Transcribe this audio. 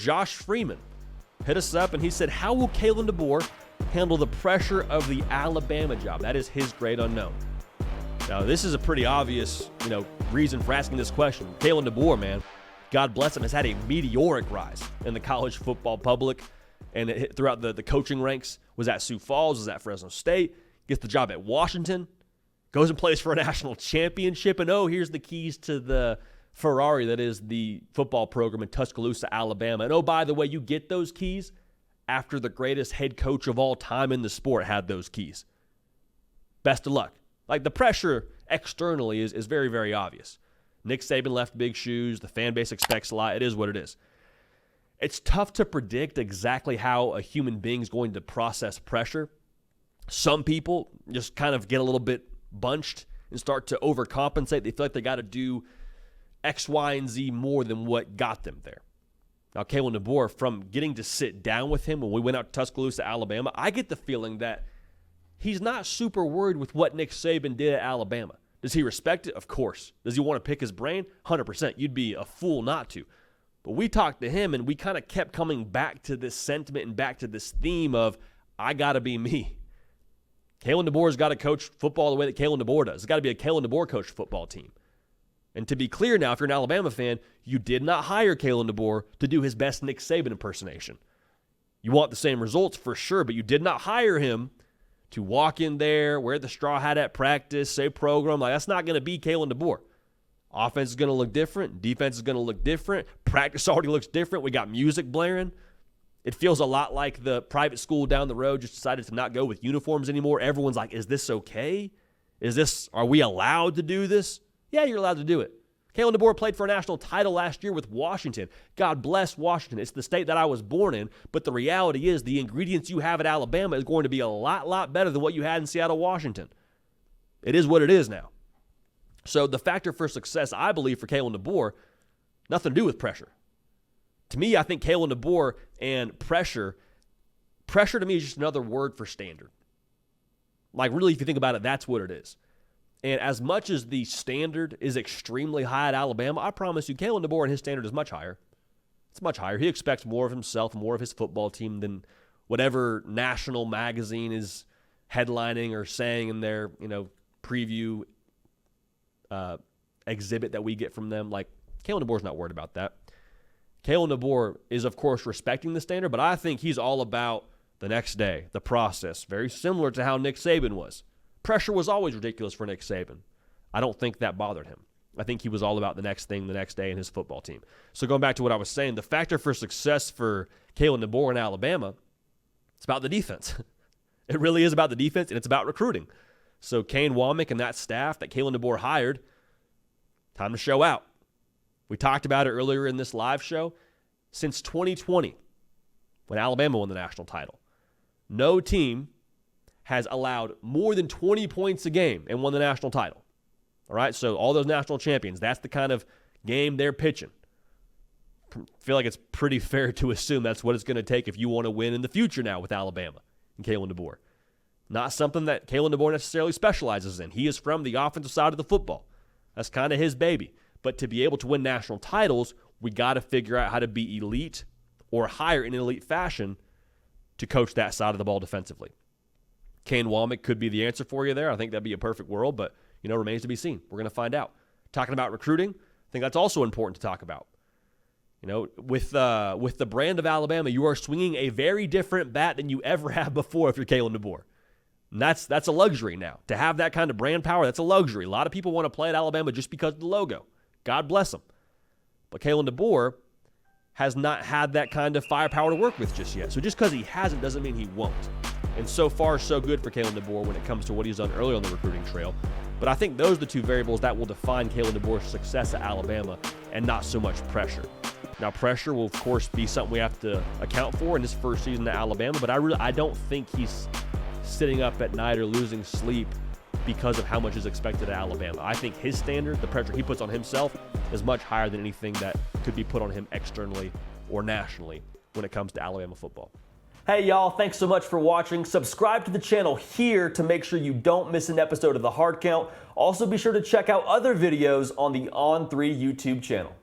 Josh Freeman hit us up, and he said, how will Kalen DeBoer handle the pressure of the Alabama job? That is his great unknown. Now, this is a pretty obvious, reason for asking this question. Kalen DeBoer, man, God bless him, has had a meteoric rise in the college football public and throughout the coaching ranks. Was at Sioux Falls, was at Fresno State, gets the job at Washington, goes and plays for a national championship, and here's the keys to the Ferrari that is the football program in Tuscaloosa, Alabama. And by the way, you get those keys after the greatest head coach of all time in the sport had those keys. Best of luck. Like, the pressure externally is very, very obvious. Nick Saban left big shoes. The fan base expects a lot. It is what it is. It's tough to predict exactly how a human being is going to process pressure. Some people just kind of get a little bit bunched and start to overcompensate. They feel like they got to do X, Y, and Z more than what got them there. Now, Kalen DeBoer, from getting to sit down with him when we went out to Tuscaloosa, Alabama, I get the feeling that he's not super worried with what Nick Saban did at Alabama. Does he respect it? Of course. Does he want to pick his brain? 100%. You'd be a fool not to. But we talked to him, and we kind of kept coming back to this sentiment and back to this theme of, I got to be me. Kalen DeBoer's got to coach football the way that Kalen DeBoer does. It's got to be a Kalen DeBoer coached football team. And to be clear now, if you're an Alabama fan, you did not hire Kalen DeBoer to do his best Nick Saban impersonation. You want the same results for sure, but you did not hire him to walk in there, wear the straw hat at practice, say program. Like, that's not going to be Kalen DeBoer. Offense is going to look different. Defense is going to look different. Practice already looks different. We got music blaring. It feels a lot like the private school down the road just decided to not go with uniforms anymore. Everyone's like, is this okay? Are we allowed to do this? Yeah, you're allowed to do it. Kalen DeBoer played for a national title last year with Washington. God bless Washington. It's the state that I was born in, but the reality is the ingredients you have at Alabama is going to be a lot better than what you had in Seattle, Washington. It is what it is now. So the factor for success, I believe, for Kalen DeBoer, nothing to do with pressure. To me, I think Kalen DeBoer and pressure to me is just another word for standard. Like, really, if you think about it, that's what it is. And as much as the standard is extremely high at Alabama, I promise you, Kalen DeBoer and his standard is much higher. It's much higher. He expects more of himself, more of his football team than whatever national magazine is headlining or saying in their, preview exhibit that we get from them. Like, Kalen DeBoer's not worried about that. Kalen DeBoer is, of course, respecting the standard, but I think he's all about the next day, the process, very similar to how Nick Saban was. Pressure was always ridiculous for Nick Saban. I don't think that bothered him. I think he was all about the next thing, the next day, in his football team. So going back to what I was saying, the factor for success for Kalen DeBoer in Alabama, it's about the defense. It really is about the defense, and it's about recruiting. So Kane Womack and that staff that Kalen DeBoer hired, time to show out. We talked about it earlier in this live show. Since 2020, when Alabama won the national title, no team has allowed more than 20 points a game and won the national title. All right, so all those national champions, that's the kind of game they're pitching. I feel like it's pretty fair to assume that's what it's going to take if you want to win in the future now with Alabama and Kalen DeBoer. Not something that Kalen DeBoer necessarily specializes in. He is from the offensive side of the football. That's kind of his baby. But to be able to win national titles, we got to figure out how to be elite or higher in an elite fashion to coach that side of the ball defensively. Kane Womack could be the answer for you there. I think that'd be a perfect world, but, remains to be seen. We're going to find out. Talking about recruiting, I think that's also important to talk about. With the brand of Alabama, you are swinging a very different bat than you ever have before if you're Kalen DeBoer. And that's a luxury now. To have that kind of brand power, that's a luxury. A lot of people want to play at Alabama just because of the logo. God bless them. But Kalen DeBoer has not had that kind of firepower to work with just yet. So just because he hasn't doesn't mean he won't. And so far, so good for Kalen DeBoer when it comes to what he's done early on the recruiting trail. But I think those are the two variables that will define Kalen DeBoer's success at Alabama and not so much pressure. Now, pressure will, of course, be something we have to account for in his first season at Alabama, but I don't think he's sitting up at night or losing sleep because of how much is expected at Alabama. I think his standard, the pressure he puts on himself, is much higher than anything that could be put on him externally or nationally when it comes to Alabama football. Hey y'all, thanks so much for watching. Subscribe to the channel here to make sure you don't miss an episode of The Hard Count. Also be sure to check out other videos on the On3 YouTube channel.